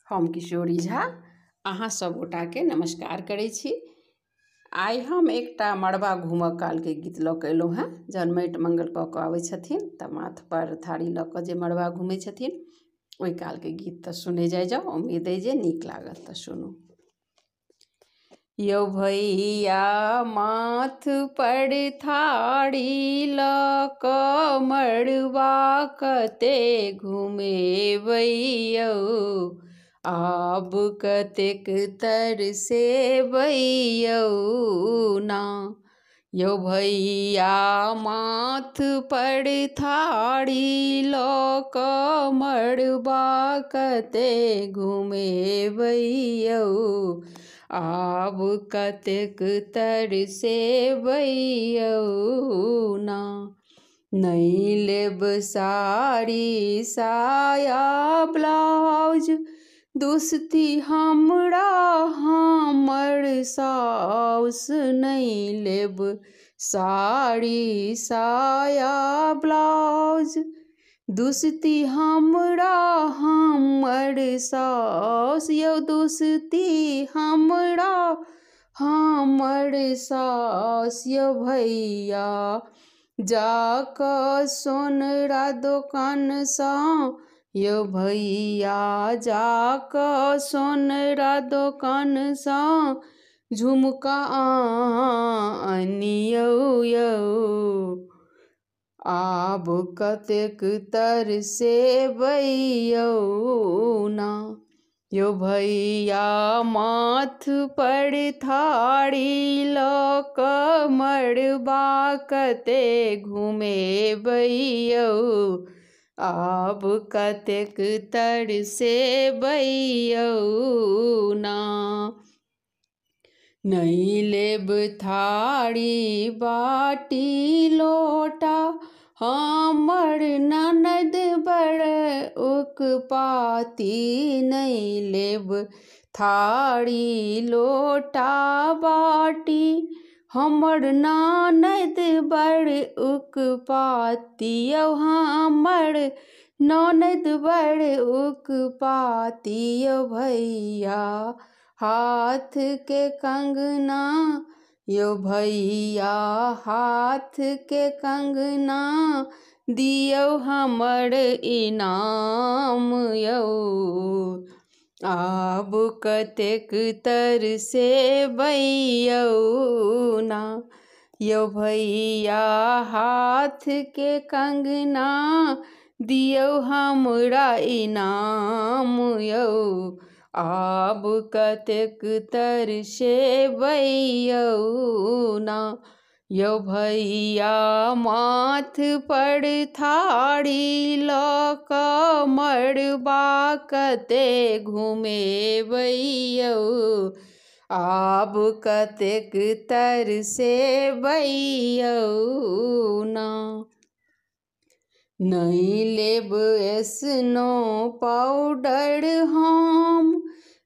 हम किशोरी झा अहाँ सब गोटा के नमस्कार करै छी। आइ हम एकटा मड़बा घूमऽ काल के गीत लऽ कऽ एलहुँ हेँ। जहन माटि मंगल कऽ कऽ आबै छथिन तऽ माथ पर थारी लऽ कऽ जे मड़बा घूमै छथिन ओहि काल के गीत तऽ सुने जाउ। उम्मीद अइ जे नीक लागत तऽ सुनू। यौ भैया माथ पर थारी लऽ कऽ मड़बा कते घुमेबै यौ, आब कतेक तरसेबै यौ ना। यौ भैया माथ पर थारी लऽ कऽ मड़बा कते घुमेबै यौ, आब कतेक तरसेबै यौ ना। नहीं लेब साड़ी साया ब्लाउज, दुस्ती हमरा हमर साउस। नहीं लेब साड़ी साया ब्लाउज, दुस्ती हमरा हमर साउस। यौ दुस्ती हमरा हमर साउस। यौ भैया जाकऽ सोनरा दोकानसँ, यौ भैया जाकऽ सोनरा दोकानसँ झुमका आनियौ यौ, आब कतेक तरसेबै यौ ना। यौ भैया माथ पर थारी लऽ कऽ मड़बा कते घुमेबै यौ, आब कतेक तरसेबै यौ ना। नहीं लेब थारी बाटी लोटा, हमर ननद बड़ उत्पाती। नहीं लेब थारी लोटा बाटी, हमर ननद बड़ उत्पाती। यौ हमर ननद बड़ उत्पाती। यौ भैया हाथ के कंगना, यौ भैया हाथ के कंगना दियौ हमर इनाम यौ, आब कतेक तरसेबै यौ ना। यौ भैया हाथ के कंगना दियौ हमरा इनाम यौ, आब कतेक तरसेबै यौ ना। यौ भैया माथ पर थारी लऽ कऽ मड़बा कते घुमेबै यौ, आब कतेक तरसेबै यौ ना। नहीं लेब एस्नो पाउडर हम,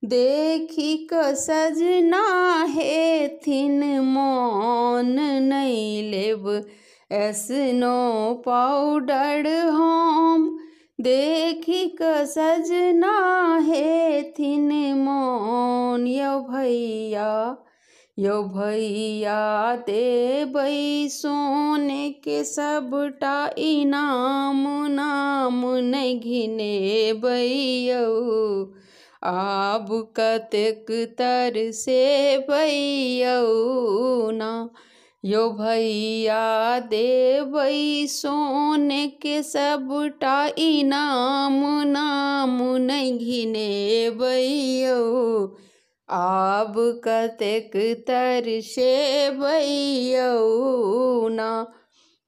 देखी कऽ सजना हेथिन मौन। नहीं लेब एस्नो पाउडर हम, देखी कऽ सजना हेथिन मौन। यौ भैया यौ भैया देबै सोने के सबटा इनाम, नाम नहीं घिनेबै यौ, आब कतेक तरसेबै यौ ना। यौ भैया देबै सोने के सबटा इनाम, नाम नहीं घिनेबै यौ, आब कतेक तरसेबै यौ ना।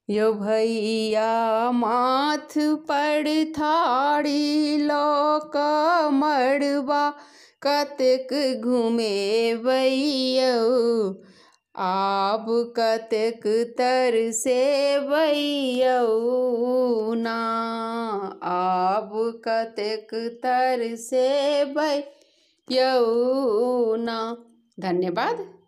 यौ भैया माथ पर थारी लऽ कऽ मड़बा कतेक घुमेबै यौ, आब कतेक तरसेबै यौ ना, आब कतेक तरसेबै यौ ना। धन्यवाद।